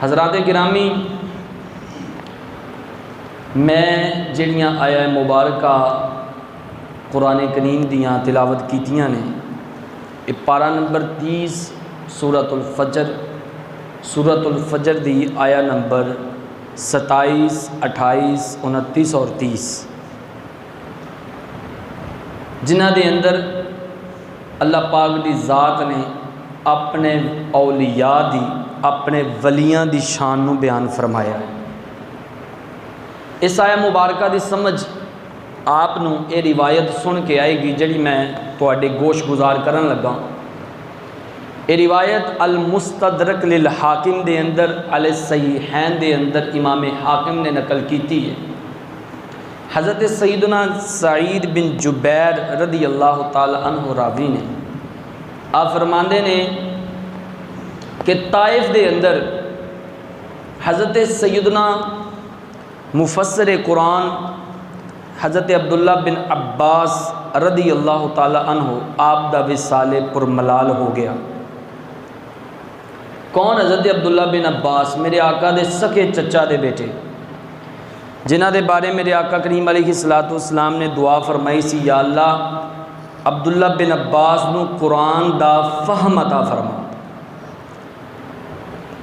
हज़रात गिरामी, मैं जिहड़ियां आया मुबारक कुरान करीम दियां तिलावत कीतियां ने, ये पारा नंबर 30 सूरतुल फजर दी आया नंबर 27, 28, 29 और 30, जिन्हां दे अंदर अल्लाह पाक दी ज़ात ने अपने औलिया दी, अपने वलियां दी शान नूं बयान फरमाया है। इस आया मुबारक दी समझ आप नूं ये रिवायत सुन के आएगी जिहड़ी मैं तुहाडे गोश गुजार करन लगा। ये रिवायत अल मुस्तदरक लिल हाकिम दे अंदर, अल सहीहैन दे अंदर इमाम हाकिम ने नकल की है। हज़रत सैयदना सईद बिन जुबैर रदी अल्लाह ताला अन्हु रावी ने आप फरमाते ने कि ताइफ दे अंदर हज़रत सैयदना मुफस्सिर कुरान हज़रत अब्दुल्ला बिन अब्बास रदी अल्लाह ताला अन्हु आप दा विसाले पुरमलाल हो गया। कौन? हज़रत अब्दुल्ला बिन अब्बास, मेरे आका दे सके चचा दे बेटे, जिन्हां दे बारे मेरे आका करीम अलैहिस्सलातु वस्सलाम ने दुआ फरमाई सी, या अल्लाह अब्दुल्ला बिन अब्बास नूं कुरान दा फहम अता फरमा।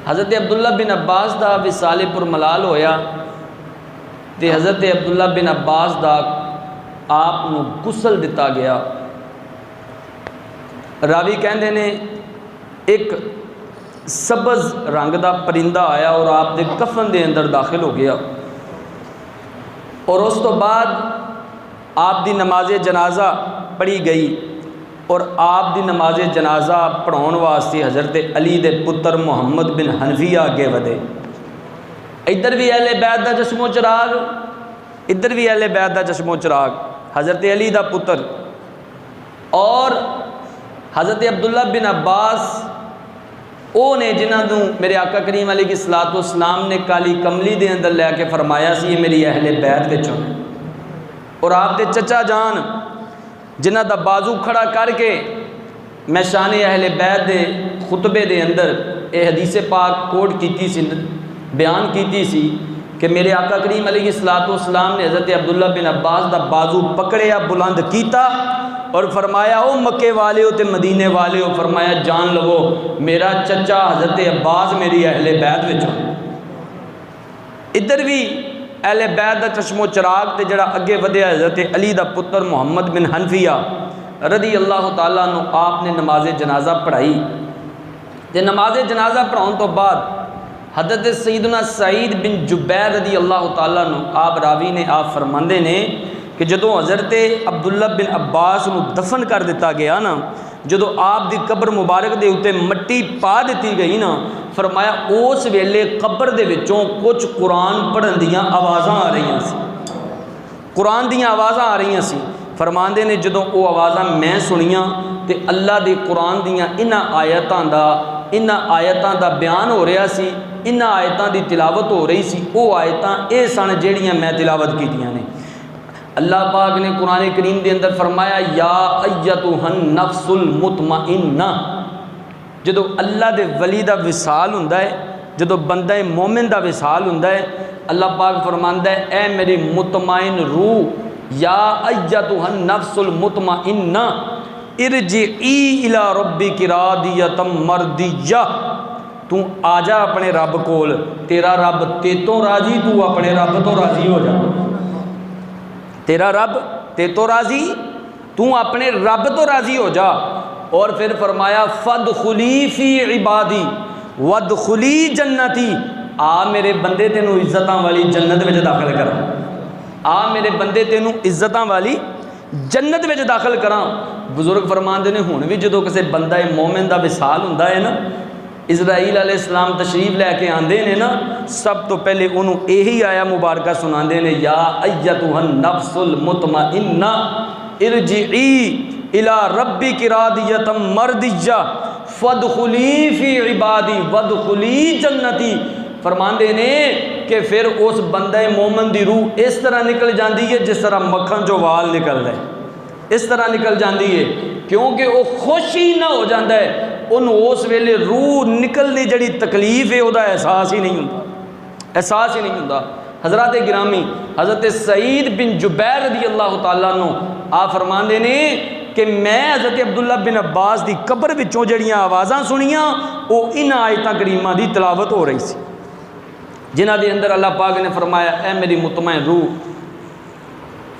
हज़रत अब्दुल्ला बिन अब्बास दा विसाले पुरमलाल होया ते हज़रत अब्दुल्ला बिन अब्बास दा आप नूं गुसल दिता गया। रावी कहंदे ने एक सबज़ रंग दा परिंदा आया और आप दे कफन दे अंदर दाखिल हो गया, और उस तो बाद आप दी नमाज जनाजा पढ़ी गई, और आप दी नमाज जनाजा पढ़ाने वास्ते हज़रत अली दे पुत्र मुहम्मद बिन हनफिया अगे वधे। इधर भी अहले बैत दा चश्मो चिराग, इधर भी अहले बैत दा चश्मो चिराग, हज़रत अली दा पुत्र और हज़रत अब्दुल्ला बिन अब्बास वो ने जिन्होंने मेरे आका करीम अलैहिस्सलातु वस्सलाम ने काली कमली दे अंदर लैके फरमाया सी ये मेरी अहले बैत विचों, और आप दे चचा जान जिन्हां दा बाजू खड़ा करके मैं शान अहले बैत दे खुतबे दे अंदर ये हदीस पाक कोट की सी, बयान की सी कि मेरे आका करीम अलैहिस्सलातु वस्सलाम ने हज़रत अब्दुल्ला बिन अब्बास दा बाजू पकड़िया, बुलंद कीता और फरमाया ओ मक्के वाले हो ते मदीने वाले हो, फरमाया जान लवो मेरा चचा हज़रत अब्बास मेरी अहले बैत विचों। इधर भी अहले बैत दा चश्मो चिराग ते जड़ा अगे वधिया हज़रत अली दा पुत्र मुहम्मद बिन हनफिया रदी अल्लाह ताला अन्हु आपने नमाज जनाजा पढ़ाई। ते नमाज जनाजा पढ़ाने तो बाद हज़रत सैयदना सईद बिन जुबैर रदी अल्लाह ताला अन्हु आप रावी ने आप फरमाते ने कि जदों हज़रत अब्दुल्ला बिन अब्बास नूं दफन कर दिता गया ना, जदों आप दी कब्र मुबारक दे उत्ते मट्टी पा दी गई ना, फरमाया उस वेले कब्र दे विचों कुछ कुरान पढ़न दियां आवाज़ां आ रही सी, कुरान दियां आवाज़ां आ रही सी। फरमांदे ने जदों वो आवाज़ां मैं सुनियां ते अल्लाह दे कुरान दियां इन्हां आयतां दा बयान हो रहा सी, इन्हां आयतां दी तिलावत हो रही सी। वो आयतां ये सन जिहड़ियां मैं तिलावत कीतियां ने। अल्लाह पाक ने कुरान करीम के अंदर फरमाया या अय्यतुहन नफ्सुल मुतमइन्ना, जदों अल्लाह दे वली दा विसाल हुंदा है, जदों बंदा मोमिन दा विसाल हुंदा है, अल्लाह पाक फरमांदा है ए मेरी मुतमइन रूह, या अय्यतुहन नफ्सुल मुतमइन्ना इरजिई इला रब्बिकी रादियतम मर्दिया, तू आजा अपने रब कोल, तेरा रब तेतों राजी, तू अपने रब तो राजी हो जा। तेरा रब ते तो राजी, तू अपने रब तो राजी हो जा। और फिर फरमाया फदखुली फी इबादी वदखुली जन्नती, आ मेरे बंदे तेनू इज्जतां वाली जन्नत में दाखिल करा, आ मेरे बंदे तेनू इज्जतां वाली जन्नत में दाखिल करा। बुजुर्ग फरमाते ने हुण भी जदों किसी बंदा मोमिन का विसाल हुंदा है ना, इजराइल अलैहिस्सलाम तशरीफ लैके आते हैं ना, सब तो पहले उन्होंने यही आया मुबारक सुनाते हैं या अय्यतुहन नफ्सुल मुतमइन्ना इरजिई इला रब्बिकी रादियतम मर्दिया फदखुली फी इबादी वदखुली जन्नती। फरमाते ने कि फिर उस बंदे मोमन की रूह इस तरह निकल जाती है जिस तरह मक्खन चो वाल निकल रहे, इस तरह निकल जाती है, क्योंकि वह खुश ही ना हो जाता है उन्होंने उस वेले रूह निकलने जड़ी तकलीफ है वह एहसास ही नहीं होता, एहसास ही नहीं होता। हज़रात गिरामी हज़रत सईद बिन जुबैर रज़ी अल्लाह तआला अन्हु आ फरमाते ने कि मैं हज़रत अब्दुल्ला बिन अब्बास की कब्र विचों जड़ियाँ आवाज़ां सुनियां वो इन आयतां करीमां की तिलावत हो रही सी, जिन्हां दे अंदर अल्लाह पाक ने फरमाया ए मेरी मुतमईन रूह,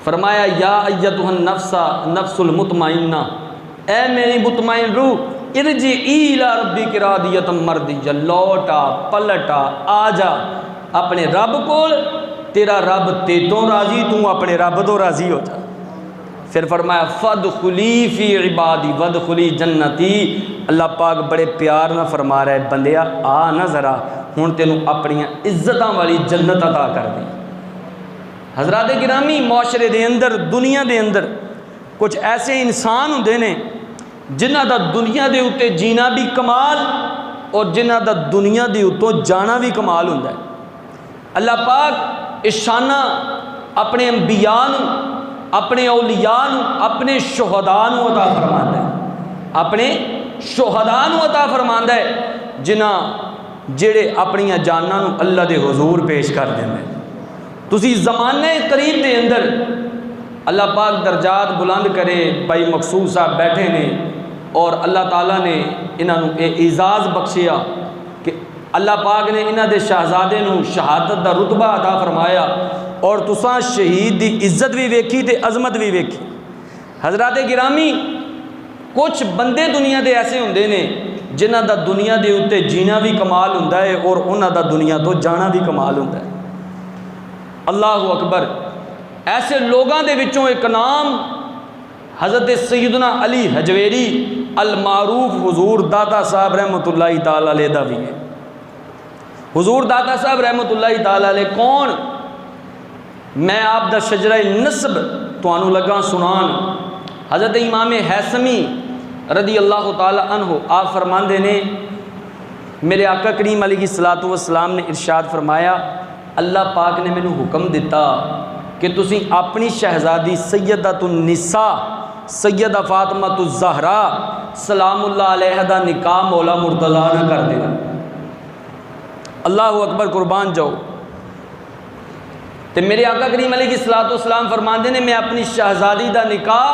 फरमाया या अय्यतुहन नफ्सा नफ्सुल मुतमइन्ना, ए मेरी मुतमईन रूह इरजी इला रब्बिक रादियतम मर्दिया, लौटा पलटा आ जा अपने रब कोल, तेरा रब तेतों राजी, तू अपने रब तो राजी हो जा। फिर फरमाया फदखुली फी इबादी वदखुली जन्नती, अल्लाह पाक बड़े प्यार ना फरमा रहा है बंदिया आ ना जरा हुण तेनू अपनियां इज्जतां वाली जन्नत अता कर दी। हज़रात गिरामी मुआशरे दे अंदर दुनिया दे अंदर कुछ ऐसे इंसान होंदे ने जिन्हां दा दुनिया दे उत्ते जीना भी कमाल और जिन्हां दा दुनिया दे उत्तों जाना भी कमाल हुंदा है। अल्लाह पाक इशाना अपने अंबिया अपने औलिया अपने शुहदा अता फरमांदा है, अपने शुहदा अता फरमांदा है जिन्हां जेड़े अपनियां जानां नूं अल्लाह दे हुजूर पेश कर देंदे। तुसी ज़माने करीब के अंदर अल्लाह पाक दर्जात बुलंद करे, भाई मकसूद साहब बैठे ने और अल्लाह ताला ने इन्हों एजाज़ बख्शिया कि अल्लाह पाक ने इन्हां दे शहजादे नूं शहादत का रुतबा अता फरमाया और तुसां शहीद की इज्जत भी वेखी तो अजमत भी वेखी। हज़रात गिरामी कुछ बंदे दुनिया के ऐसे होंदे ने जिन्हां दा दुनिया के उत्ते जीना भी कमाल हुंदा है और उन्हां दा दुनिया तो जाना भी कमाल हुंदा है। अल्लाह अकबर। ऐसे लोगों के विचों एक नाम हज़रत सैयदना अली हजवेरी अल मारूफ हुजूर दाता साहब रहमतुल्लाहि ताला अलैह दा भी है। हुजूर दाता साहब रहमतुल्लाहि ताला अलैह कौन, मैं आप दा शजरा नस्ब तुहानू लगा सुनान। हज़रत इमाम हैसमी रदी अल्लाह ताला अन्हु आप फरमाते ने मेरे आका करीम अलैहिस्सलातु वस्सलाम ने इरशाद फरमाया अल्लाह पाक ने मैनू हुक्म दिता कि तुसी अपनी शहजादी सैयदतुन्निसा सैयदा फातिमा ज़हरा सलामुल्लाह अलैहा दा निकाह मौला मुर्तज़ा ना कर देना। अल्लाह अकबर, कुर्बान जाओ। तो मेरे आका करीम अलैहिस्सलातु वस्सलाम फरमाते ने मैं अपनी शहजादी दा निकाह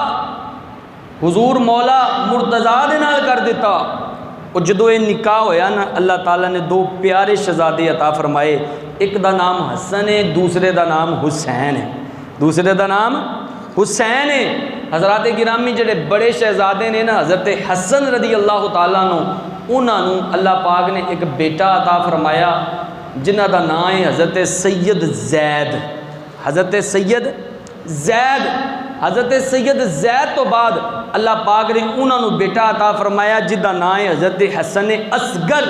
हुजूर मौला मुर्तज़ा दे नाल कर दिता। और जदों ये निकाह होया ना अल्लाह ताला ने दो प्यारे शहजादे अता फरमाए, एक दा नाम हसन है, दूसरे दा नाम हुसैन है। दूसरे दा नाम हुसैन है। हज़रात गिरामी जेडे बड़े शहजादे ने ना हज़रत हसन रदी अल्लाह ताला उन्होंने अल्लाह पाक ने एक बेटा अता फरमाया जिन्हां दा नाम है हज़रत सैयद जैद। हज़रत सैयद जैद, हज़रत सैयद जैद तो बाद अल्लाह पाक ने उन्होंने बेटा अता फरमाया जिसका नाम है हज़रत हसन असगर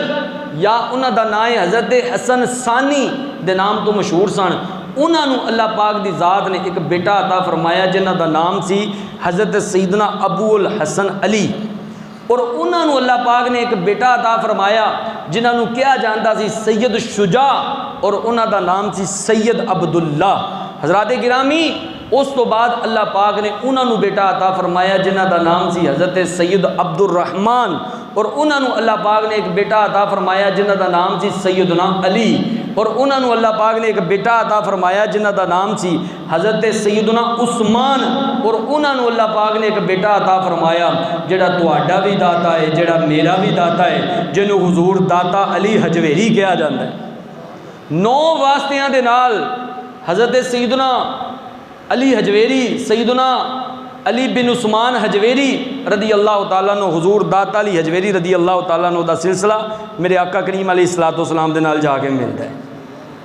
या उन्हों का नाम है हज़रत हसन सानी के नाम तो मशहूर सन। उन्होंने अल्लाह पाक की ज़ात ने एक बेटा अता फरमाया जिन्हों का नाम सी हज़रत सईदना अबूल हसन अली। और उन्होंने अल्लाह पाक ने एक बेटा अता फरमाया जिन्होंने कहा जाता सी सैयद शुजा और उन्हों का नाम सी सैयद अब्दुल्ला। हज़रात गिरामी उस तो बाद अल्लाह पाक ने उन्होंने बेटा अता फरमाया जिन्हों का नाम सी हज़रत सैयद अब्दुर्रहमान और उन्होंने अल्लाह पाक ने एक बेटा अता फरमाया जिन्हों का नाम सी सैयदना अली। और उन्होंने अल्लाह पाक ने एक बेटा अता फरमाया जिन्हों का नाम सी हज़रत सैयदना उस्मान। और उन्होंने अल्लाह पाक ने एक बेटा अता फरमाया जिहड़ा तुहाडा भी दाता है, जिहड़ा मेरा भी दाता है, जिन्हों हुजूर दाता अली हजवेरी कहा जाता है। 9 वास्तियां दे नाल हज़रत सैयदना अली हजवेरी सैयदना अली बिन उस्मान हजवेरी रदी अल्लाह ताला नो हुजूर दाता अली हजवेरी रदी अल्लाह ताला नो दा सिलसिला मेरे आका करीम अलैहिस्सलातु वस्सलाम दे नाल जाके मिलता है।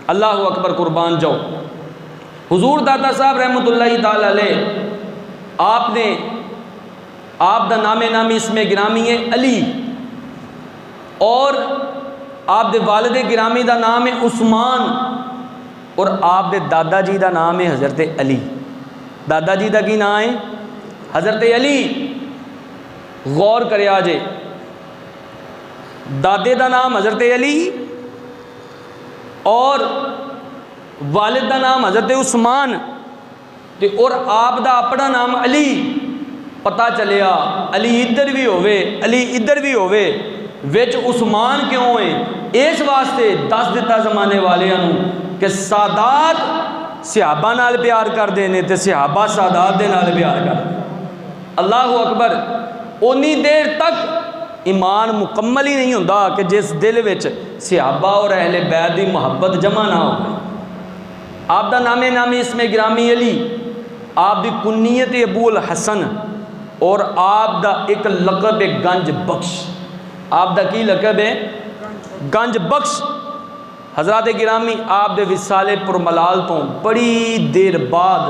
अल्लाह अकबर, कुर्बान जाओ। हुजूर दाता साहब रहमतुल्लाहि ताला अलैह आपने आप दा नामे नामी इसमें गिरामी है अली और आप दे वालिद गिरामी दा नाम है उस्मान और आप दे दादा जी दा नाम है हज़रत अली। दादा जी दा की नाम है हज़रत अली। गौर करिया जे, दादे दा नाम हज़रत अली और वालिद दा नाम हज़रत उस्मान ते और आप दा अपना नाम अली पता चलिया अली इधर भी होवे, अली इधर भी होवे, विच उस्मान क्यों है? इस वास्ते दस दिता जमाने वालियां नूं कि सादात सहाबा नाल प्यार करते हैं तो सहाबा सादात दे नाल प्यार करते। अल्लाहु अकबर। उन्नी देर तक ईमान मुकम्मल ही नहीं होंदा कि जिस दिल विच सहाबा और अहले बैत की मुहब्बत जमा ना हो। आप दा नामे नामी इसमें गिरामी अली, आप दी कुन्नीयत अबूल हसन और आप दा एक लकब है गंज बख्श। आप दा की लकब है? गंज बख्श। हज़रात गिरामी आप दे विसाले पुरमलाल तो बड़ी देर बाद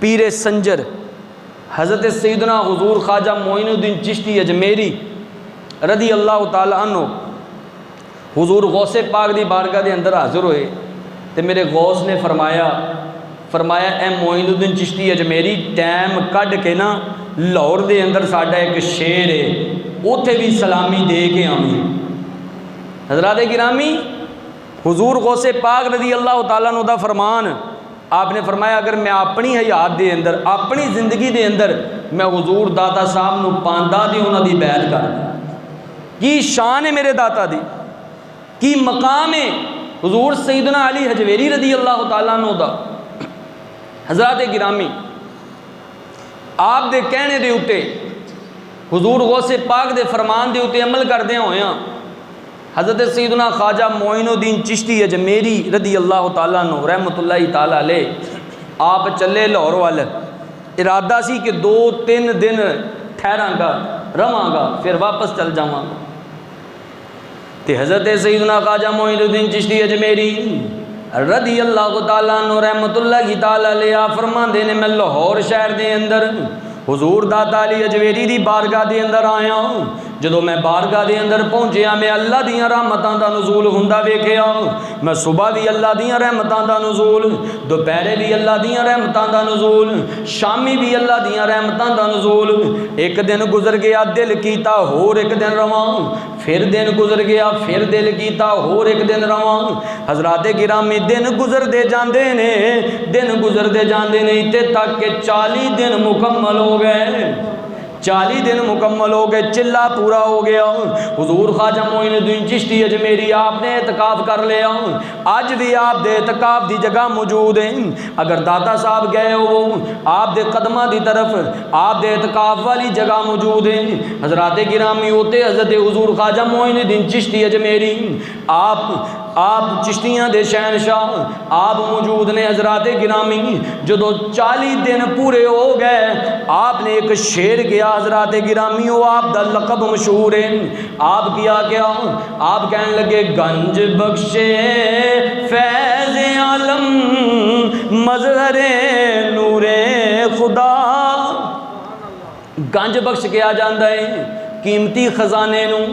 पीरे संजर हज़रत सैयदना हुजूर ख्वाजा मोइनुद्दीन चिश्ती अजमेरी रदी अल्लाह ताला अन्हु हुजूर गौसे पाक दी बारगाह दे अंदर हाज़िर होए तो मेरे गौस ने फरमाया ए मोइनुद्दीन चिश्ती अजमेरी, टाइम कढ़ के ना लाहौर दे अंदर साडा एक शेर है, उत्थे भी सलामी दे के आवी। हज़रात गिरामी हुजूर गौसे पाक रज़ी अल्लाह ताला अन्हु दा फरमान, आपने फरमाया अगर मैं अपनी हयात दे अंदर, अपनी ज़िंदगी दे अंदर मैं हुजूर दाता साहब नूं पांदा ते उन्हां दी बैत करदा। की शान है मेरे दाता दी, की मकाम है हुजूर सैयदना अली हजवेरी रज़ी अल्लाह ताला अन्हु दा। हज़रात गिरामी आप दे कहने दे उत्ते हुजूर गौसे पाक दे फरमान दे उत्ते अमल करदे होया हज़रत सैयदना ख्वाजा मोइनुद्दीन चिश्ती अजमेरी रज़ी अल्लाह ताला अन्हु रहमतुल्लाहि ताला अलैह आप चले लाहौर वाल। इरादा सी कि 2-3 दिन ठहरांगा, रवांगा, फिर वापस चल जावांगा। ते हज़रत सैयदना ख्वाजा मोइनुद्दीन चिश्ती अजमेरी रज़ी अल्लाह ताला अन्हु रहमतुल्लाहि ताला अलैह फरमांदे ने मैं लाहौर शहर दे अंदर हुजूर दाता अली अजमेरी दी बारगाह दे अंदर आया। जदों मैं बारगाह दे अंदर पहुंचया मैं अल्लाह दियां रहमतां दा नुज़ूल हुंदा वेखिया। मैं सुबह भी अल्लाह दियां रहमतां दा नुज़ूल, दोपहरे भी अल्लाह दियां रहमतां दा नुज़ूल, शामी भी अल्लाह दियां रहमतां दा नुज़ूल। एक दिन गुजर गया दिल कीता होर एक दिन रवां, फिर दिन गुजर गया फिर दिल कीता होर एक दिन रवां। हज़रात गिरामी दिन गुजरते जाते ने, दिन गुजरते जाते ने, इत्थे तक के 40 दिन मुकम्मल हो गए। 40 दिन मुकम्मल हो गए, चिल्ला पूरा हो गया। हुजूर ख्वाजा मोइनुद्दीन चिश्ती अजमेरी आपने एतकाफ कर लिया। अज भी आप दे एतकाफ की जगह मौजूद है। अगर दाता साहब गए हो आप दे कदमां की तरफ, आप दे एतकाफ वाली जगह मौजूद है। हज़रात गिरामी होते हज़रत हुजूर ख्वाजा मोइनुद्दीन चिश्ती अजमेरी आप चिश्तियां दे शहनशाह आप मौजूद ने। हज़रात गिरामी जो 40 दिन पूरे हो गए आपने एक शेर किया। हज़रात गिरामी हो आप दा लकब मशहूर है। आप किया क्या? आप कहने लगे गंज बख्शे फैज़ आलम मज़हरे नूरे खुदा। गंज बख्श किया जाता है कीमती खजाने नूं।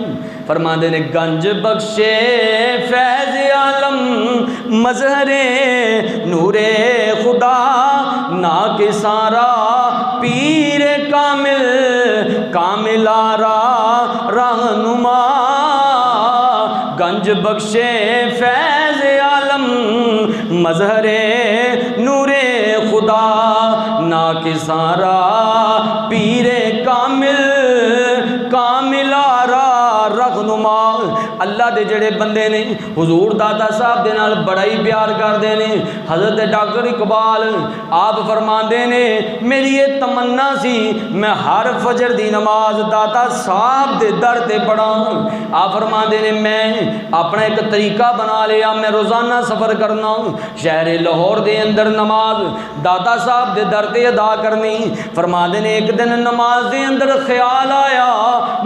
फरमाते ने गंज बख्शे फैज़ आलम मज़हरे नूरे खुदा ना के सारा पीर कामिल कामिलारा रहनुमा। गंज बख्शे फैज़ आलम मज़हरे नूरे खुदा ना के सारा पीर कामिल कामिलारा रहनुमा। अल्लाह दे जड़े बंदे ने हुजूर दाता साहब दे नाल बड़ा ही प्यार करते हैं। हज़रत डॉक्टर इकबाल आप फरमाते ने मेरी ये तमन्ना सी मैं हर फजर दी नमाज दाता साहब दे दर ते पढ़ा। आप फरमाते ने मैं अपना एक तरीका बना लिया, मैं रोज़ाना सफ़र करना शहर लाहौर दे अंदर नमाज दाता साहब दे दर ते अदा करनी। फरमाते ने एक दिन नमाज दे अंदर ख्याल आया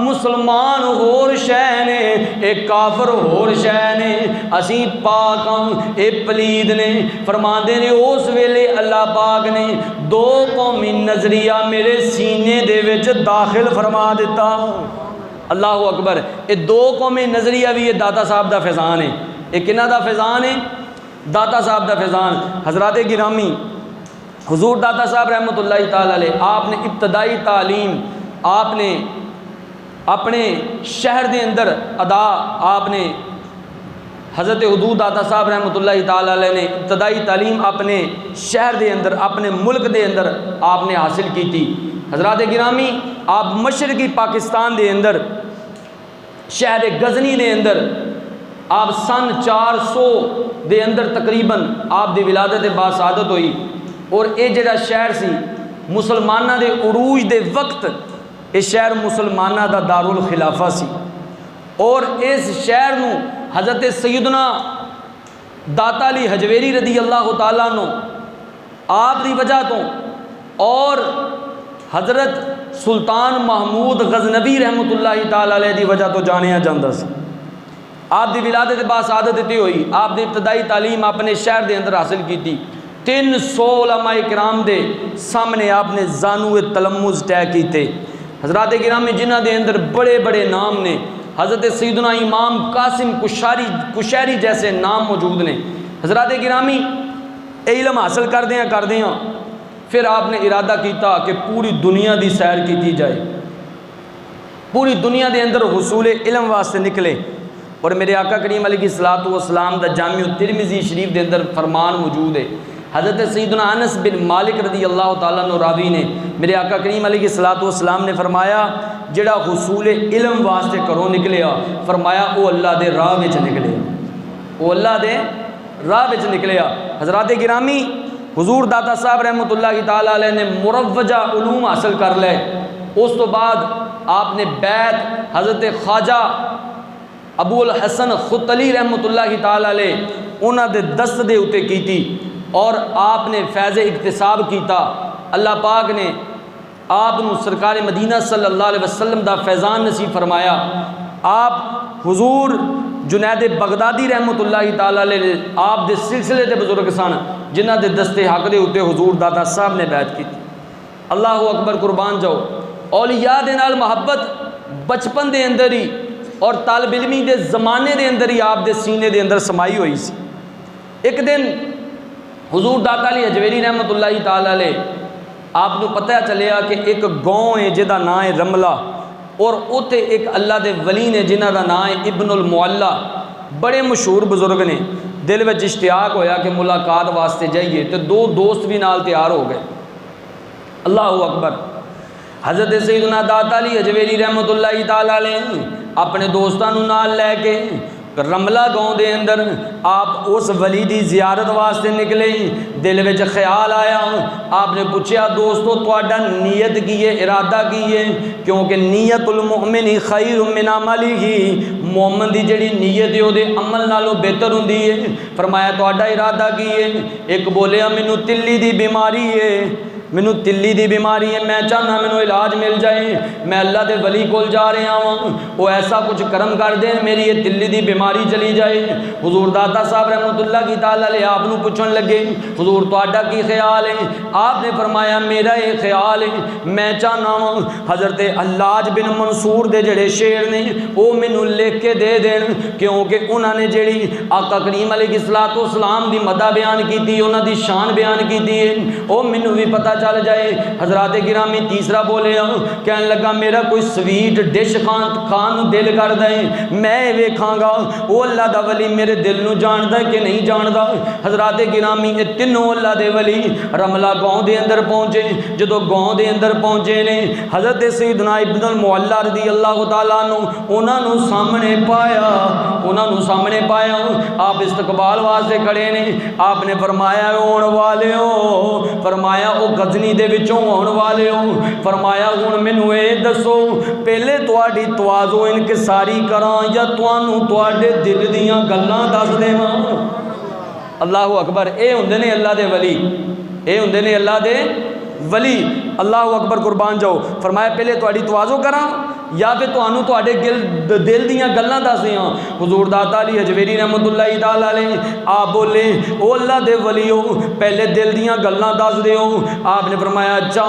मुसलमान होर शह ने, एक काफर होर शह ने, असी पाक हाँ ये पलीद ने। फरमाते ने उस वेले अल्लाह पाक ने 2 कौमी नजरिया मेरे सीने दे विच दाखिल फरमा दिता। अल्लाह अकबर। ये 2 कौमी नजरिया भी ये दाता साहब का फैज़ान है। ये किन्ना दा फैज़ान है? दाता साहब का फैज़ान। हज़रात गिरामी हुजूर दाता साहब रहमतुल्लाहि ताला अलैह आपने इब्तदाई तालीम आपने अपने शहर के अंदर अदा आपने हज़रत हुदूद दाता साहब रहमतुल्लाहि ताला अलैह ने इब्तदाई तालीम अपने शहर के अंदर अपने मुल्क के अंदर आपने हासिल की थी। हज़रात गिरामी, आप मशरकी पाकिस्तान के अंदर शहर गजनी के अंदर आप सन 400 के अंदर तकरीबन आप दी विलादत बासादत हुई। और ये जड़ा शहर सी मुसलमाना के उरूज के वक्त ये शहर मुसलमाना का दारुल खिलाफा सी। और इस शहर में हज़रत सैयदना दाता अली हजवेरी रदी अल्लाह तआला नो आप दी वजह तो और हज़रत सुल्तान महमूद गजनवी रहमतुल्लाहि तआला अलैह दी वजह तो जानिया जाता सी। आप दी विलादत बासादत इतनी हुई, आप दी इब्तदाई तालीम अपने शहर के अंदर हासिल की थी। 300 उलमाए किराम दे सामने आपने जानू तलम्मुज़ तय किए। हज़रात गिरामी जिन्हां दे अंदर बड़े बड़े नाम ने, हज़रत सैयदना इमाम कासिम कुशैरी जैसे नाम मौजूद ने। हज़रात गिरामी इल्म हासिल करदे फिर आपने इरादा किया कि पूरी दुनिया की सैर की जाए, पूरी दुनिया के अंदर हुसूल इल्म वास्ते निकले। और मेरे आका करीम अलैहिस्सलातु वस्सलाम दा जामिउ तिरमिज़ी शरीफ के अंदर फरमान मौजूद है। हज़रत सैयदना अनस बिन मालिक रदी अल्लाह तआला अन्हु रावी ने मेरे आका करीम अलैहिस्सलातु वस्सलाम ने फरमाया जिहड़ा हुसूल इल्म वास्ते घरों निकलिया, फरमाया वो अल्लाह के राह विच निकलिया, वो अल्लाह के राह विच निकलिया। हज़रात गिरामी, हुजूर दाता साहब रहमतुल्लाहि तआला अलैह ने मुरव्वजा उलूम हासिल कर ले। उस तो बाद आपने बैत हज़रत ख्वाजा अबुल हसन खुतली रहमतुल्लाहि तआला अलैह उन्हां दे दस्त दे उत्ते कीती और आपने फैज़ इक्तिसाब किया। अल्लाह पाक ने आपनू सरकार मदीना सल्लल्लाहु अलैहि वसल्लम दा फैज़ान नसीब फरमाया। आप हुजूर जुनैद बगदादी रहमतुल्लाहि तआला अलैह आप दे सिलसिले के बुजुर्ग सन जिन्हां दे दस्ते हक दे उत्ते हुजूर दाता साहब ने बैत की। अल्लाहु अकबर, कुर्बान जाओ। औलिया दे नाल मोहब्बत बचपन के अंदर ही और तालिब इल्मी के ज़माने के अंदर ही आप दे सीने के अंदर समाई हुई सी। एक दिन हुजूर दाता अली हजवेरी रहमतुल्लाहि तआला अलैह आपको पता चलिया कि एक गाँव है जिहदा नाम है रमला और उत्थे एक अल्लाह के वली ने जिन्हां दा नाम है इब्नुल मुअल्ला, बड़े मशहूर बुजुर्ग ने। दिल में इश्तियाक होया कि मुलाकात वास्ते जाइए, तो दो दोस्त भी नाल तैयार हो गए। अल्लाहु अकबर। हज़रत सैयदना दाता अली हजवेरी रहमतुल्लाहि तआला अलैह अपने दोस्तों नाल लैके रमला गाँव के अंदर आप उस वली की जियारत वास्ते निकले। दिल में ख्याल आया, आपने पूछा दोस्तों तुहाडा नीयत की है, इरादा की है? क्योंकि नीयतुल मुमिन खैरुम मिन अमलिही, मोमिन की जिहड़ी नीयत है उहदे अमल नालों बेहतर हुंदी है। फरमाया तुहाडा इरादा की है? एक बोलिया मैनू तिल्ली की बीमारी है, मैनू तिल्ली की बीमारी है, मैं चाहना मैनू इलाज मिल जाए, मैं अल्लाह के वली कोल जा रहा हूँ, वो ऐसा कुछ कर्म कर दे मेरी ये तिल्ली की बीमारी चली जाए। हुजूर दाता साहब रहमतुल्लाहि तआला अलैह आपनू पूछन लगे हुजूर तुहाडा की ख्याल है? आपने फरमाया मेरा ये ख्याल है, मैं चाहना वा हज़रत हल्लाज बिन मंसूर दे जड़े शेर ने वो मैनू लिख के दे देन, क्योंकि उन्होंने जी आका करीम अलैहिस्सलातु वस्सलाम की मदा बयान की, उन्हों की शान बयान की है, वो मैनू भी पता चल जाए। हज़रात गिरामी तीसरा बोले कह लगा मेरा कोई स्वीट डिश खान दिल कर दे, मैं वेखागा वो अल्लाह दा वली मेरे दिल नू जानदा कि नहीं जानदा। हज़रात गिरामी ये तीनों अल्लाह दे वली रमला गाँव के अंदर पहुँचे। जो गाँव के अंदर पहुँचे ने हज़रत सैयदना इब्नुल मुअल्ला रज़ी अल्लाह तआला अन्हु उन्होंने सामने पाया, उन्होंने सामने पाया। आप इस्तकबाल वास्ते खड़े ने। आपने फरमाया होने वाले हो, फरमाया वो गजनी दे विचों होने वाले हो। फरमाया हुण मैनू ये दसो पहले तुहाडी तवाज़ो इनकिसारी करां या तुहानू तुहाडे दिल दीयां गल्लां दस देवां? अल्लाहु अकबर। ये हुंदे ने अल्लाह दे वली, ये हुंदे ने अल्लाह दे वली। अल्लाहु अकबर, कुर्बान जाओ। फरमाया पहले तुहाडी तवाज़ो करां या फिर तुहानू तुहाडे दिल दीयां गल्लां दस दियां? हुजूर दाता अली हजवेरी रहमतुल्लाहि तआला अलैह आप बोले ओ अल्लाह दे वलीओ पहले दिल दीयां गल्लां दस दिओ। आपने फरमाया अच्छा।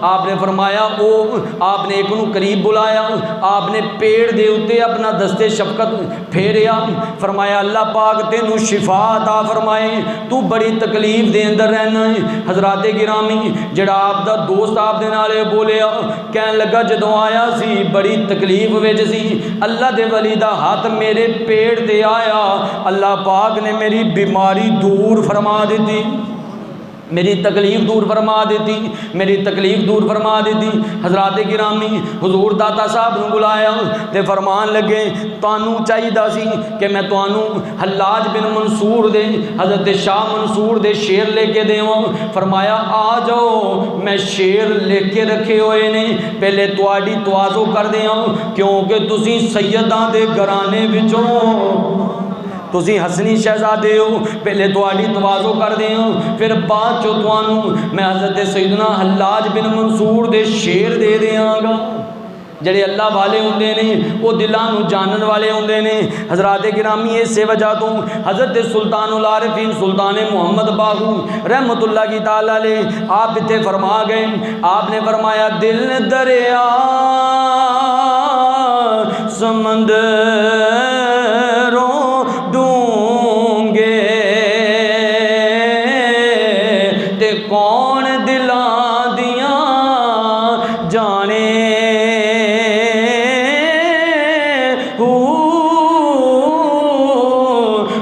आपने फरमाया ओ आपने एक नू करीब बुलाया, आपने पेड़ दे उत्ते अपना दस्ते शफकत फेरिया। फरमाया अल्लाह पाक तेनू शिफा अता फरमाए, तू बड़ी तकलीफ दे अंदर रहना है। हज़रात गिरामी जिहड़ा आप दा दोस्त आप दे नाल बोलिया कहन लगा जदों आया सी बड़ी तकलीफ विच सी, अल्लाह दे वली दा हाथ मेरे पेट ते आया, अल्लाह पाक ने मेरी बीमारी दूर फरमा दी। मेरी तकलीफ़ दूर फरमा देती, मेरी तकलीफ़ दूर फरमा देती। हज़रात गिरामी हुजूर दाता साहब नूं बुलाया ते फरमान लगे तुहानूं चाहिदा सी कि मैं तुहानूं हल्लाज बिन मंसूर दे हज़रत शाह मंसूर दे शेर लेके देवां। फरमाया आ जाओ, मैं शेर लेके रखे हुए ने, पहले तुहाडी तवाज़ो कर दियां क्योंकि तुसीं सैयदां दे घराने विचों तुसी हसनी शहजादे हो, पहले तुहाडी तवाज़ो कर दें, फिर बाद चो तुहानू मैं हज़रत सैयदना हल्लाज बिन मंसूर दे शेर दे देंगा। जड़े अल्लाह वाले होंदे ने वो दिलों नूं जानन वाले होंदे ने। हज़रात गिरामी इस वजह तो हज़रत सुल्तानुल आरिफीन सुल्तान मुहम्मद बाहू रहमतुल्लाह की ताला अलैह आप इत्थे फरमा गए, आपने फरमाया दिल दरिया समंदरों दूंगे ते कौन दिलां दियां जाने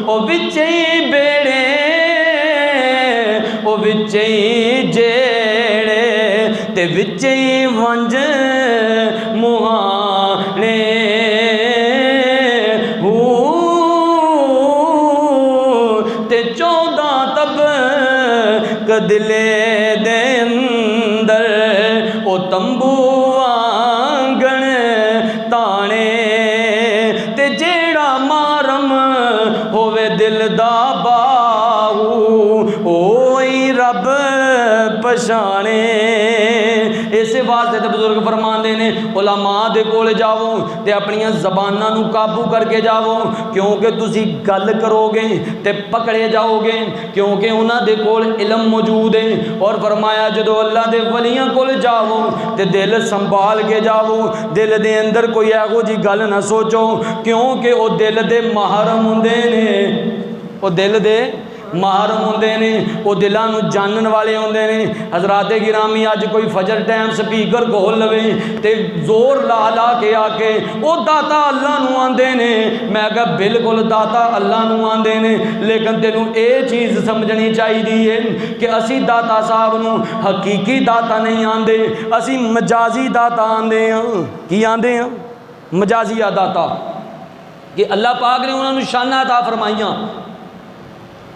ओ बिचे बेड़े ओ बिचे जेड़े ते बिचे वंज मुहाने ते 14 तब कदले दे अंदर ओ तंबू आंगण ताने ते जेड़ा मारम होवे दिल दा बाहू ओही रब पछाने। इस वास्ते तो बुजुर्ग फरमाते ने उलमा दे कोल जाओ ते अपनियां ज़बानां नूं काबू करके जाओ क्योंकि तुसी गल करोगे ते पकड़े जाओगे क्योंकि उन्हां दे कोल इलम मौजूद है। और फरमाया जदों अल्लाह दे वलियां कोल जाओ ते दिल संभाल के जाओ, दिल दे अंदर कोई एहो जी गल ना सोचो क्योंकि वो दिल दे महरम हुंदे ने, वो दिल दे महरम होंदे ने, वो दिलों नूं जानन वाले होंदे ने। हज़रात गिरामी अज कोई फजर टाइम स्पीकर खोल लवे ते जोर ला ला के आके वो दाता अल्लाह नूं आंदे ने, मैं कहा बिल्कुल दाता अल्लाह नूं आंदे ने, लेकिन तेनू ये चीज़ समझनी चाहिए है कि असी दाता साहब नूं हकीकी दाता नहीं आंदे, असी मजाजी दाता आंदे हां। की आंदे हां? मजाजिया दाता कि अल्लाह पाक ने उन्होंने शाना अता फरमाइयां।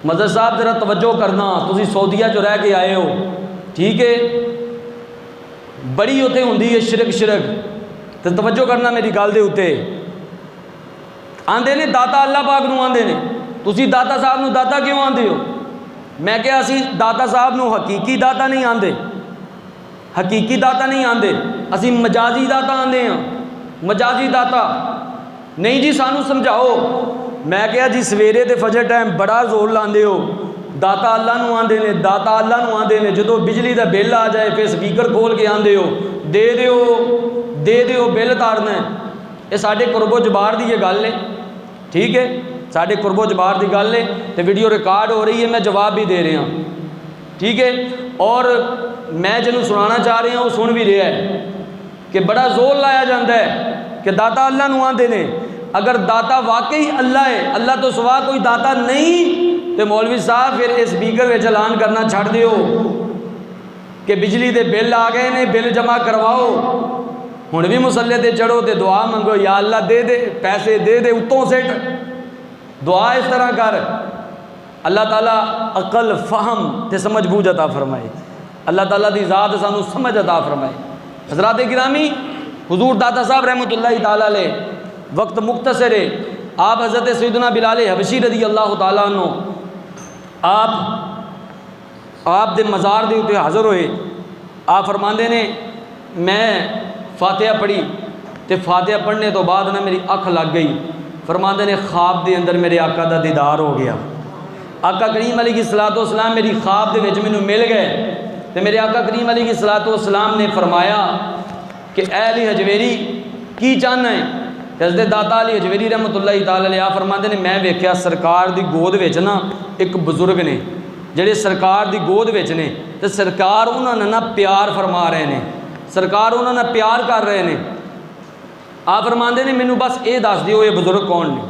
मज़र साहब जरा तवज्जो करना, तुसी सऊदीया जो रह के आए हो, ठीक है, बड़ी उत्थे हुंदी है शिरक शिरक, तो तवज्जो करना मेरी गल दे उत्ते। आंदे ने दाता अल्लाह पाक नूं आंदे ने, तुसी दाता साहब नूं दाता क्यों आंदे हो? मैं क्या असी दाता साहब नूं हकीकी दाता नहीं आंदे, हकीकी दाता नहीं आंदे, असी मजाजी दाता आंदे हां। मजाजी दाता नहीं जी, सानू समझाओ। मैं क्या जी सवेरे ते फजर टाइम बड़ा जोर लाते हो, दाता अल्लाह नूं आंदे ने, दाता अल्लाह नूं आंदे ने, जो बिजली का बिल आ जाए फिर स्पीकर खोल के आंदे हो दे दिओ बिल तारना है। ये साढ़े कुरबो जबार की ये गल है, ठीक है, साढ़े कुरबो जबार की गल है, तो वीडियो रिकॉर्ड हो रही है, मैं जवाब भी दे रहा, ठीक है। और मैं जिन्होंने सुनाना चाह रहा हूँ सुन भी रहा है कि बड़ा जोर लाया जाता है कि दाता अल्लाह नूं आंदे ने। अगर दाता वाकई अल्लाह है, अल्लाह तो सिवा कोई दाता नहीं, तो मौलवी साहब फिर इस स्पीकर में ऐलान करना छड़ दिओ कि बिजली के बिल आ गए ने, बिल जमा करवाओ, हुण भी मुसल्ले ते चढ़ो तो दुआ मंगो, या अल्लाह दे दे पैसे, दे दे उत्तों सिट, दुआ इस तरह कर। अल्लाह ताला अकल फहम ते समझ बूझ अता फरमाए, अल्लाह ताला दी ज़ात सानू समझ अता फरमाए। हज़रात गिरामी हुजूर दाता साहब रहमतुल्लाह ताला अलैह वक्त मुख्तसर है, आप हज़रत सैयदना बिलाल हबशी रज़ी अल्लाह ताला अन्हु आप दे मज़ार दे उत्ते हाज़र होए। आप फरमाते ने मैं फातिहा पढ़ी तो फातिहा पढ़ने तो बाद ना मेरी अख लग गई। फरमाते ने ख्वाब के अंदर मेरे आका का दीदार हो गया, आका करीम अलैहिस्सलाम मेरी ख्वाब के मैनू मिल गए। तो मेरे आका करीम अलैहिस्सलाम ने फरमाया कि ऐ अली हजवेरी की चाहना है? हज़रत दाता अली हजवेरी रहमतुल्लाह ताला अलैह फरमाते ने मैं वेख्या सरकार की गोद विच ना एक बजुर्ग ने जिहड़े सरकार की गोद विच ने, तो सरकार उन्होंने ना प्यार फरमा रहे हैं, सरकार उन्होंने प्यार कर रहे हैं। आप फरमाते ने मैनू बस ये दस दिओ ये बजुर्ग कौन ने?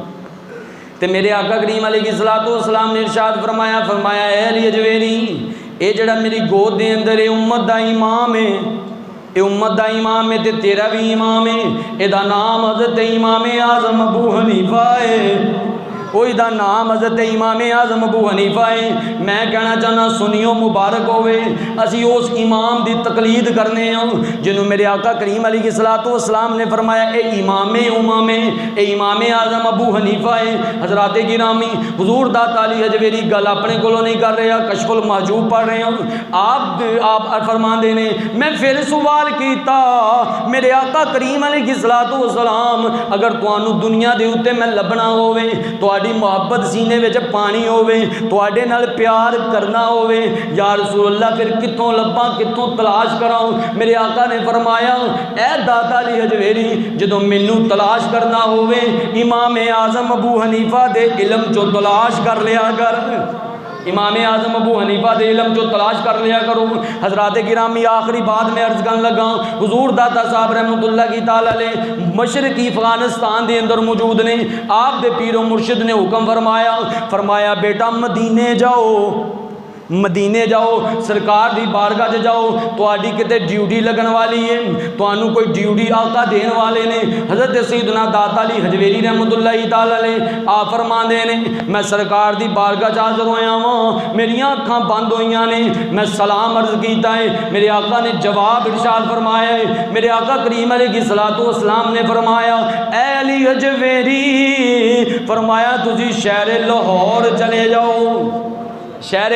तो मेरे आका करीम अलैहिस्सलाम ने इरशाद फरमाया, ऐ अली हजवेरी ये जड़ा मेरी गोद के अंदर ये उम्मत का इमाम है, ये उम्मत का इमाम है, तो तेरा भी इमाम है। ਇਹਦਾ नाम हज़रत इमाम आज़म अबू हनीफा है। ਉਹਦਾ नाम हज़रत इमाम आज़म अबू हनीफा है। मैं कहना चाहना सुनियो मुबारक होवे, असी उस इमाम की तकलीद करने जिन्होंने मेरे आका करीम अलैहिस्सलाम ने फरमाया ए इमाम उमामे, ए इमाम आज़म अबू हनीफा है। हज़रात गिरामी हुजूर दाता अली हजवेरी गल अपने को नहीं कर रहा, कशफुल महजूब पढ़ रहे हो। आप फरमाते ने मैं फिर सवाल किया मेरे आका करीम अलैहिस्सलाम अगर तुहानू दुनिया के उत्ते मैं लभना होवे, मुहब्बत सीने में पानी होवे, तुहाडे नाल प्यार करना होवे, या रसूलुल्लाह फिर कितों लब्बां कितों तलाश करां। मेरे आका ने फरमाया ए दाता अली हजवेरी जदों मैनू तलाश करना होवे इमाम आज़म अबू हनीफा दे इल्म चो तलाश कर लिया कर, इमाम आज़म अबू हनीफा दे इल्म जो तलाश कर लिया करो। हज़रात गिरामी आखिरी बात में अर्ज़ कर लगा, हुजूर दाता साहब रहमतुल्लाह की ताला अलैह मशरकी अफ़गानिस्तान के अंदर मौजूद ने। आप दे पीरो मुर्शिद ने हुक्म फरमाया बेटा मदीने जाओ, मदीने जाओ, सरकार की बारगाह च जाओ, तुहाडी किते ड्यूटी लगन वाली है, तुहानू कोई ड्यूटी आका देन वाले ने। हज़रत सैयदना दाता अली हजवेरी रहमतुल्लाह ताला अलैह आप फरमाते ने मैं सरकार की बारगाह च हाज़र होया वां, मेरियां अखां बंद होईयां ने, मैं सलाम अर्ज किया है, मेरे आका ने जवाब इरशाद फरमाया है। मेरे आका करीम अलैहिस्सलाम ने फरमाया ए अली हजवेरी फरमाया तुसी शहर लाहौर चले जाओ, शहर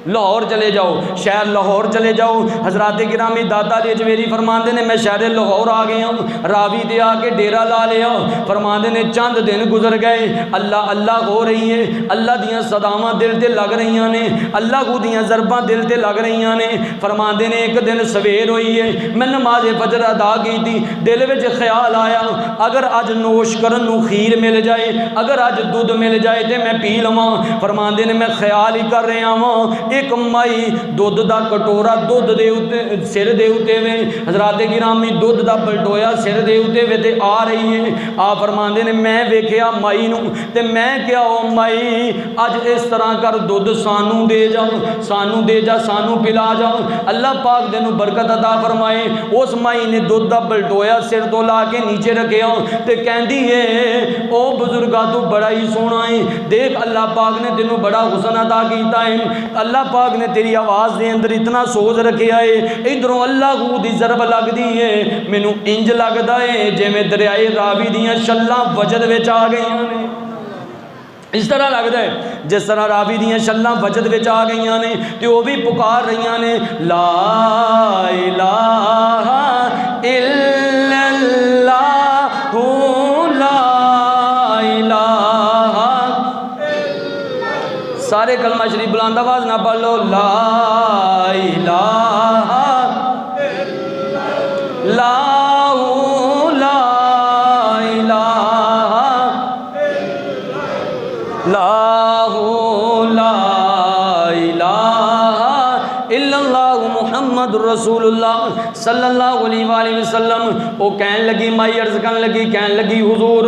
लाहौर चले जाओ, शहर लाहौर चले जाओ। हज़रात गिरामी दाता अली हजवेरी फरमाते ने मैं शहर लाहौर आ गया, रावी दे आके डेरा ला लिया। फरमाते ने चंद दिन गुजर गए, अल्लाह अल्लाह हो रही है, अल्लाह दियाँ सदावां दिल ते लग रही ने, अल्लाह को दियाँ ज़रबां दिल ते लग रही ने। फरमाते ने एक दिन सवेर हुई है, मैं नमाज़े फजर अदा की थी, दिल में ख्याल आया अगर अज नोश करन नूं खीर मिल जाए, अगर अज दुध मिल जाए तो मैं पी लवां। फरमाते ने मैं ख्याल ही कर रहा वां एक माई दुध का कटोरा दुध दे उते सिर दे उते वे, हज़रात गिरामी दुध का बलटोया सिर दे उते वे ते आ रही है। आ फरमाते ने मैं वेख्या माई नूं ते मैं क्या ओ माई अज इस तरह कर दुध सानू दे जा, सानू दे जा, सानू पिला जा, अल्लाह पाक तेनू बरकत अता फरमाए। उस माई ने दुध का बलटोया सिर तो ला के नीचे रखिया ते कहती है ओ बुजुर्गा तू बड़ा ही सोहना है, देख अल्लाह पाक ने तेनू बड़ा हुसन अता किया है, अल्लाह पाक ने तेरी आवाज़ के अंदर इतना सोच रखा है, इधरों अल्लाह की ज़रब लगती है, मैनू इंज लगता है जिवें दरियाए रावी दियाँ छल्लां वजद विच आ गई ने, इस तरह लगता है जिस तरह रावी दियाँ छल्लां वजद विच आ गई ने, तो वह भी पुकार रही ने ला इलाहा इल्लल्लाहु ला इलाहा, सारे कलमा शरीफ बुलंद आवाज़ ना पढ़ लो, ला इलाहा इल्लल्लाहु ला इलाहा लाहू ला इलाहा इल्लल्लाहु मुहम्मदुर रसूलुल्लाह सल्लल्लाहु अलैहि वसल्लम। वो कहन लगी माई अर्ज कर लगी, कहन लगी हुजूर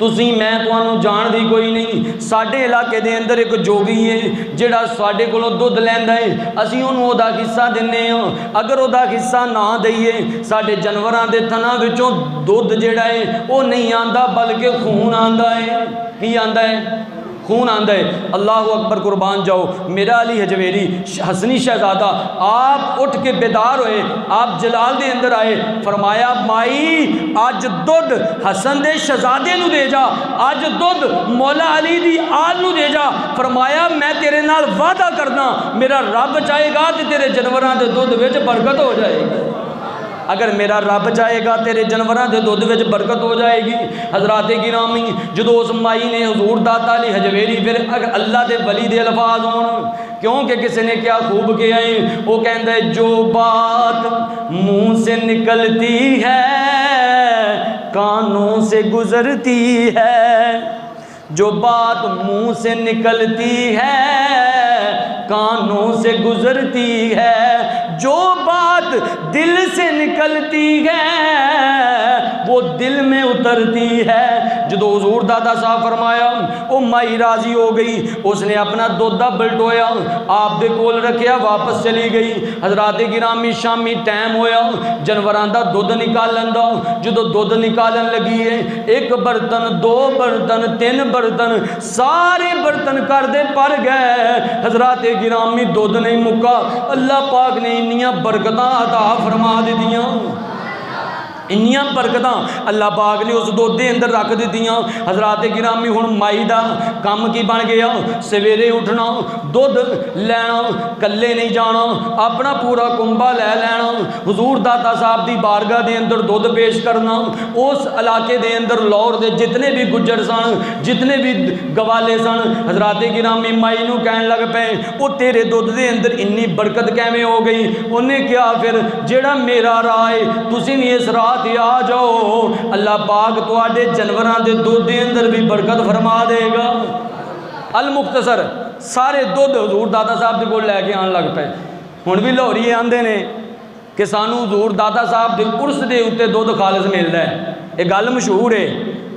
तुसी मैं तुहानू जानदी कोई नहीं, साडे इलाके दे अंदर एक जोगी है जिहड़ा साडे कोलों दुध लैंदा है, असीं उहनू ओहदा हिस्सा दिन्ने आ, अगर ओहदा हिस्सा ना दईए साडे जानवरां दे थना विचों दुध जिहड़ा है वो नहीं आंदा बल्कि खून आंदा है। की आंदा है? खून आंदा है। अल्लाह अकबर कुर्बान जाओ। मेरा अली हजवेरी हसनी शहजादा आप उठ के बेदार हुए, आप जलाल दे अंदर आए, फरमाया माई अज दुध हसन दे शहजादे नू दे जा, अज दुध मौला अली दी आल नू दे जा। फरमाया मैं तेरे नाल वादा करना मेरा रब चाहेगा तो तेरे जानवरां दे दुध विच बरकत हो जाएगी, अगर मेरा रब चाहेगा तेरे जानवरां दे दुध विच बरकत हो जाएगी। हज़रात गिरामी जदों उस माई ने हुजूर दाता अली हजवेरी फिर अगर अल्लाह के वली दे अल्फाज होण, क्योंकि किसी ने क्या खूब किया है, वो कहता है जो बात मुँह से निकलती है कानों से गुजरती है, जो बात मुँह से निकलती है कानों से गुजरती है, जो बात दिल से निकलती है वो दिल में उतरती है, जो हजूर दादा साहब फरमाया वो माई राजी हो गई, उसने अपना दुध बलटोया आप दे कोल रखिया, वापस चली गई। हजरात गिरामी शामी टाइम होया जानवरों का दुध निकालन का, जो दुध निकालन लगी है एक बर्तन, दो बर्तन, तीन बर्तन, सारे बर्तन करदे भर गए। हजरात गिरामी दुध नहीं मुक्का, अल्लाह पाक ने इन्नियां बरकतां अता फरमा दित्तियां, इन्नियां बरकतां अल्लाह पाक ने उस दुध के अंदर रख दित्तियां। हजरात गिरामी हुण माई का काम की बन गया, सवेरे उठना दुध लैना, कल्ले नहीं जाना, अपना पूरा कुंबा लै लैना, हजूर दाता साहब की बारगाह के अंदर दुध पेश करना। उस इलाके के अंदर लाहौर के जितने भी गुज्जर सन, जितने भी गवाले सन, हजरात गिरामी माई नूं कहन लग पे वो तेरे दुध के अंदर इन्नी बरकत कैवें हो गई। उन्हें कहा फिर जेड़ा मेरा राह है तुसीं भी इस राह ते आ जाओ, अल्लाह पाक तुहाडे जानवरां दे दुध के अंदर भी बरकत फरमा देगा। अल मुख्तसर सारे दुध हजूर दादा साहब के कोल लैके आन लग पे। हुण भी लाहौरी आंदे ने कि सानू हजूर दादा साहब के उर्स के उत्ते दुध खालस मिलता है। ये गल मशहूर है,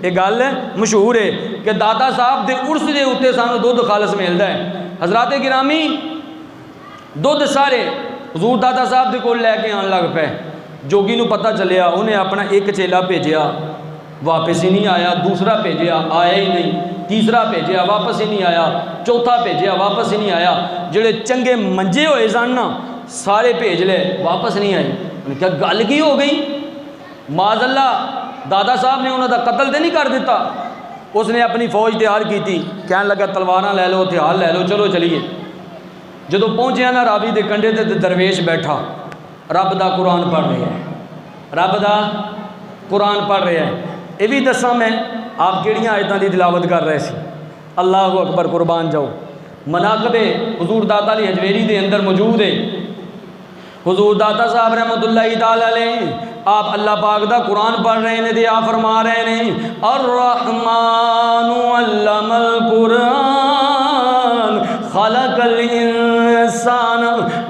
ये गल मशहूर है कि दादा साहब के उर्स के उत्ते सानू दुध खालस मिलता है। हजरात गिरामी दुध सारे हजूर दादा साहब के कोल लैके आन लग पे। जोगी नूं पता चलिया, उन्हें अपना एक चेला भेजिया, वापस ही नहीं आया, दूसरा भेजिया आया ही नहीं, तीसरा भेजिया वापस ही नहीं आया, चौथा भेजिया वापस ही नहीं आया। जिहड़े चंगे मंजे होए सन ना सारे भेज ले, वापस नहीं आए। उन्हें क्या गल की हो गई? माज़अल्लाह दादा साहब ने उन्होंने कतल तो नहीं कर दिता। उसने अपनी फौज तैयार की थी, कहने लगा तलवारां लै लो, हथियार लै लो, चलो चलीए। जो पहुँचे ना रावी के कंढे ते दरवेश बैठा रब का कुरान पढ़ रहा है, रब का कुरान पढ़ रहा है। ये भी दसा मैं आप किहड़ियां आयतां की तिलावत कर रहे थे। अल्लाह अकबर, कुर्बान जाओ। मनाकबे हुजूर दाता अली हजवेरी के अंदर मौजूद है। हुजूर दाता साहब रहमतुल्लाहि तआला अलैह आप अल्लाह पाक का कुरान पढ़ रहे हैं तो आप फरमा रहे हैं अर्रहमानु अल्लमल कुरान खलकल इंसान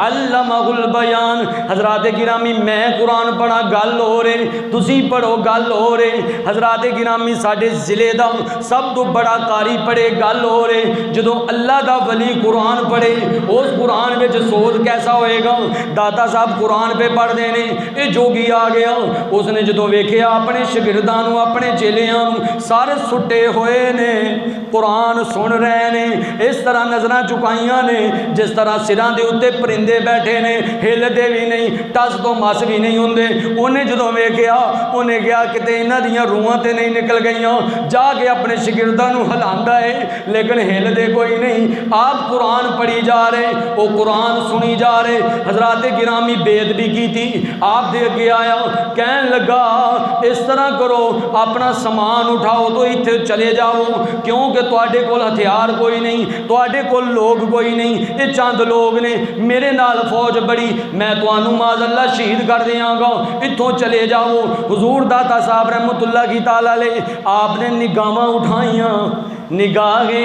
अल्लमहुल बयान। हजरात गिरामी मैं कुरान पढ़ा गल हो रहे, तुसी पढ़ो गल हो रहे। हजरात गिरामी साडे जिले का सब तो बड़ा कारी पढ़े गल हो रहे। जो अल्लाह का वली कुरान पढ़े उस कुरान में सोच कैसा होएगा। दाता साहब कुरान पे पढ़ते हैं, ये जोगी आ गया, उसने जो वेख्या अपने शगिरदां नूं अपने चेलियां नूं सारे सुटे हुए ने कुरान सुन रहे ने, इस तरह नज़रां चुकाइयां ने जिस तरह सिरां दे उत्ते परिंदे बैठे ने, हिलते भी नहीं, टस तो मस भी नहीं होंदे। उन्हें जो वेख्या उन्हें कहा किते इन्हां दियां रूहां ते नहीं निकल गईयां, जाके अपने शगिरदां नूं हिलांदा है लेकिन हिलदे कोई नहीं। आप कुरान पढ़ी जा रहे, वो कुरान सुनी जा रहे। हजरात गिरामी बेदबी की थी, आप दे अगे आया कहन लगा इस तरह करो अपना समान उठाओ तो इत्थे चले जाओ, क्योंकि तुहाडे कोल हथियार कोई नहीं, तुहाडे कोल लोग कोई नहीं, ये चंद लोग ने, मेरे नाल फौज बड़ी, मैं तुहानू माज़अल्लाह शहीद कर देंगा, इत्थों चले जाओ। हुजूर दाता साहब रहमतुल्लाहि तआला अलैह आपने निगाहां उठाइयां, निगाहे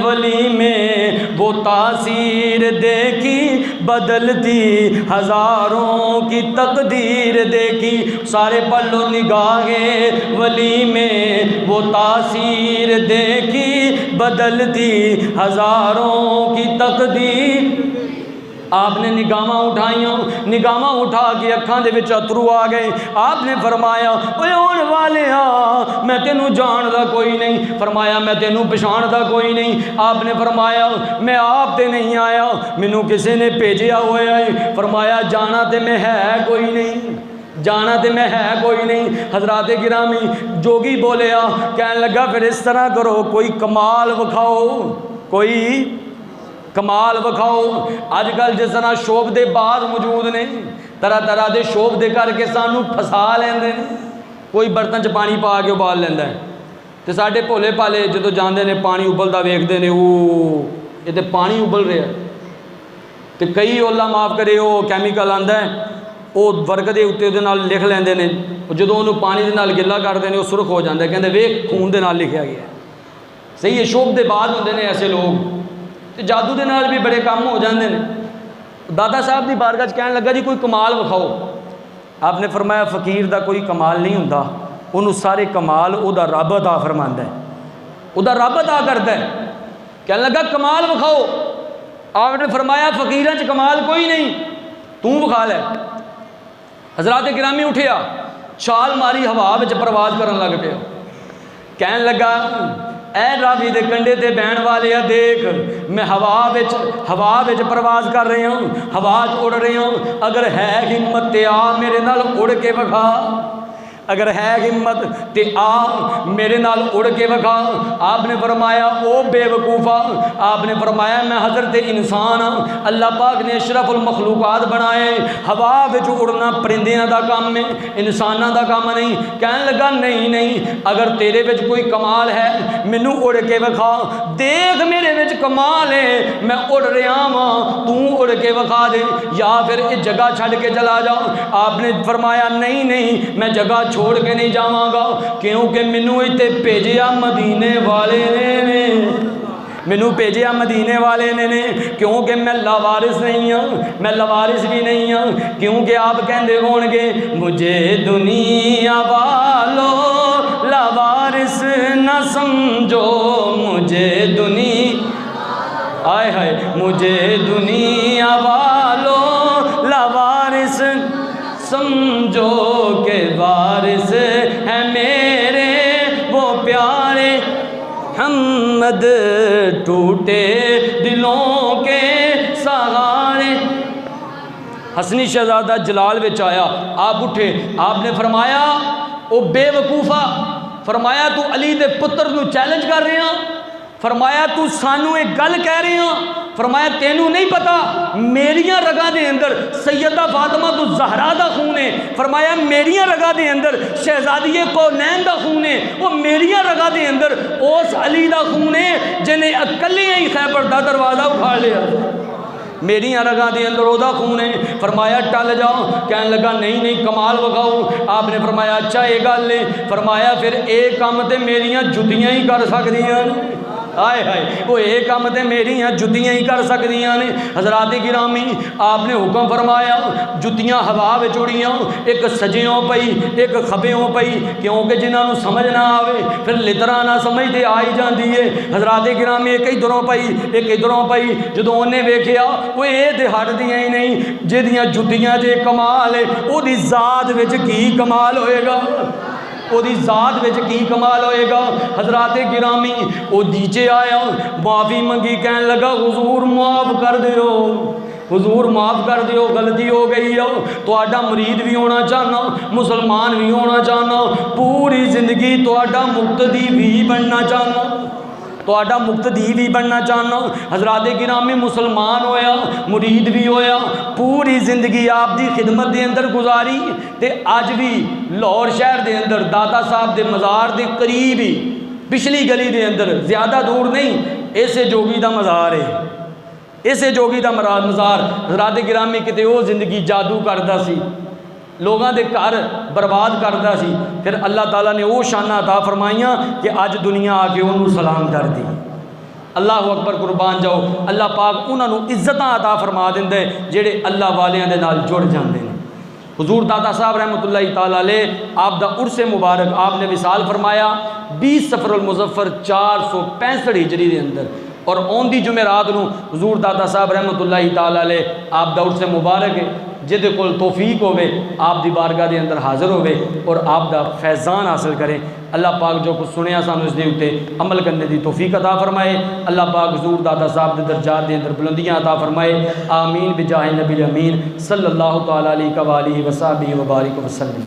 वली में वो तासीर देखी बदलती हजारों की तकदीर देखी। सारे पढ़ लो निगाहे वली में वो तासीर देखी बदलती हजारों की तकदीर। आपने निगाहां उठाइयां, निगाहां उठा के अखां दे विच अथरू आ गए। आपने फरमाया ओए होण वालिया मैं तेनू जानदा कोई नहीं, फरमाया मैं तेनू पछाणदा कोई नहीं। आपने फरमाया मैं आप ते नहीं आया, मैनू किसी ने भेजिया होया है। फरमाया जाना ते मैं है कोई नहीं, जाना तो मैं है कोई नहीं। हजरात गिरामी जोगी बोलिया कहन लगा फिर इस तरह करो कोई कमाल विखाओ, कोई कमाल विखाओ। अजकल जिस तरह शोभते बाज मौजूद ने, तरह तरह के शोभते करके सानू फसा लेंदे ने। कोई बर्तन च पानी पा के उबाल लेंदा है, तो साढ़े भोले भाले जो जाते हैं पानी उबलता वेखते हैं वो ये तो पानी उबल रहा, तो कई ओला माफ़ करे वो कैमिकल आंदा है वो वर्ग के उत्ते लिख लेंदे ने, जो उन्होंने पानी के नाल गिला करते हैं वो सुरख हो जाता है, कहते वेख खून के नाल लिखा गया। सही है, शोभते बाज होंदे ने ऐसे लोग, तो जादू के नाल भी बड़े काम हो जाते हैं। दादा साहब की बारगाह कहन लगा जी कोई कमाल विखाओ। आपने फरमाया फ़कीर का कोई कमाल नहीं होंदा, उन्होंने सारे कमाल उदा रब अता फरमांदा है, उदा रब अता करता है। कहने लगा कमाल विखाओ। आपने फरमाया फकीरां च कमाल कोई नहीं, तू विखा लै। हजरात गिरामी उठिया, छाल मारी, हवा में परवाज करन लग पिया। कहन लगा ऐ रावी दे कंडे ते बहन वाले देख, मैं हवा विच परवाज कर रहा हूँ, हवा च उड़ रहा हूँ। अगर है हिम्मत ते आ मेरे नाल उड़ के विखा, अगर है हिम्मत ते आ मेरे नाल उड़ के विखा। आपने फरमाया ओ बेवकूफ़ा, आपने फरमाया मैं हज़रत इंसान हाँ, अल्लाह पाक ने अशरफुल मखलूकात बनाए, हवा विच उड़ना परिंदियां दा काम है, इंसानां दा काम नहीं। कहन लगा नहीं नहीं, अगर तेरे विच कोई कमाल है मैनू उड़ के विखा, देख मेरे विच कमाल है, मैं उड़ रहा हाँ, तू उड़ के विखा दे, या फिर इस जगह छड़ के चला जाओ। आपने फरमाया नहीं नहीं, मैं जगह छोड़ के नहीं जावांगा, क्योंकि मैनू इत्थे भेजिया मदीने वाले ने, मैनू भेजिया मदीने वाले ने, क्योंकि मैं लावारिस नहीं हाँ, मैं लावारिस भी नहीं हाँ। क्योंकि आप कहते होंगे मुझे दुनिया वालों लावारिस न समझो, मुझे दुनिया आए हाय, मुझे दुनिया वालों लावारिस समझो के वारिस है मेरे वो प्यारे हमद, टूटे दिलों के सहारे। हसनी शहजादा जलाल विच आया, आप उठे, आपने फरमाया ओ बेवकूफ़ा, फरमाया तू अली दे पुत्र नूं चैलेंज कर रहे हैं, फरमाया तू सानू एक गल कह रहे हैं, फरमाया तेनू नहीं पता मेरिया रगा दे अंदर सैयदा फातिमा तो ज़हरा दा खून है, फरमाया मेरिया रगा दे अंदर शहजादी कौनैन दा खून है, वो मेरिया रगा दे अंदर उस अली दा खून है जिन्हें अकले ही खैबर दा दरवाज़ा उखाड़ लिया, मेरिया रगा दे अंदर ओदा खून है। फरमाया टल जाओ। कहने लगा नहीं नहीं कमाल विखाओ। आपने फरमाया अच्छा ये गल है, फरमाया फिर एक काम तो मेरिया जुतियाँ ही कर सकदियां, आए हाय वो एक काम तो मेरिया जुतियाँ ही कर सकदियां ने। हजरात गिरामी आपने हुक्म फरमाया, जुतियाँ हवा में उड़ियाँ, एक सज्जियों पई एक खब्बियों पई, क्योंकि जिन्होंने समझ ना आवे फिर लितरा ना समझते आई जाती है। हजरात गिरामी एक इधरों पई एक इधरों पई, जो उन्हें वेख्या वो ये तो हटदियाँ ही नहीं, जिहदियां जुतियाँ जे कमाल है उहदी ज़ात विच की कमाल होएगा, ओदी ज़ात विच की कमाल होएगा। हजरात गिरामी वो नीचे आया, माफ़ी मंगी, कहने लगा हुजूर माफ़ कर दियो, हुजूर माफ़ कर दियो, गलती हो गई है, तुहाडा मुरीद भी होना चाहना, मुसलमान भी होना चाहना, पूरी जिंदगी तुहाडा मुक्तदी भी बनना चाहना, तुहाडा मुक्तदी भी बनना चाहना। हजरात गिरामी मुसलमान होया, मुरीद भी होया, पूरी जिंदगी आप दी खिदमत के अंदर गुजारी, ते अज भी लाहौर शहर के अंदर दाता साहब के मज़ार के करीब ही पिछली गली के अंदर ज़्यादा दूर नहीं, इसे जोगी का मज़ार है, इसे जोगी का मज़ार। हजरात गिरामी किते वो जिंदगी जादू करता सी, लोगों के घर बर्बाद करता सी, फिर अल्लाह ताला ने वो शाना अता फरमाइयाँ कि अज दुनिया आके उन्होंने सलाम कर दी। अल्लाह अकबर कुर्बान जाओ। अल्लाह पाक उन्होंने इज्जत अता फरमा देंदे जेड़े अल्लाह वालियां दे नाल जुड़ जाते हैं। हुजूर दाता साहब रहमतुल्लाहि ताला अलैह आप दा उर्से मुबारक आपने विसाल फरमाया 20 सफरुल मुज़फ्फर 465 हिजरी के अंदर, और आउंदी जुमेरात नूं हुजूर दाता साहब रहमतुल्लाहि ताला अलैह आप दा उर्से मुबारक है, जिहदे कोल तौफीक होवे आप दी बारगाह दे अंदर हाज़र होवे और आप दा फैज़ान हासिल करें। अल्लाह पाक जो कुछ सुनिया सानू इस दे उत्ते अमल करने की तौफीक अता फरमाए। अल्लाह पाक हुजूर दाता साहब दे दरजात दे अंदर बुलंदियां अता फरमाए। आमीन बिजाहि नबी अमीन सल्लल्लाहु तआला अलैहि व आलिहि व सहाबिहि व बारिक वसल्लम।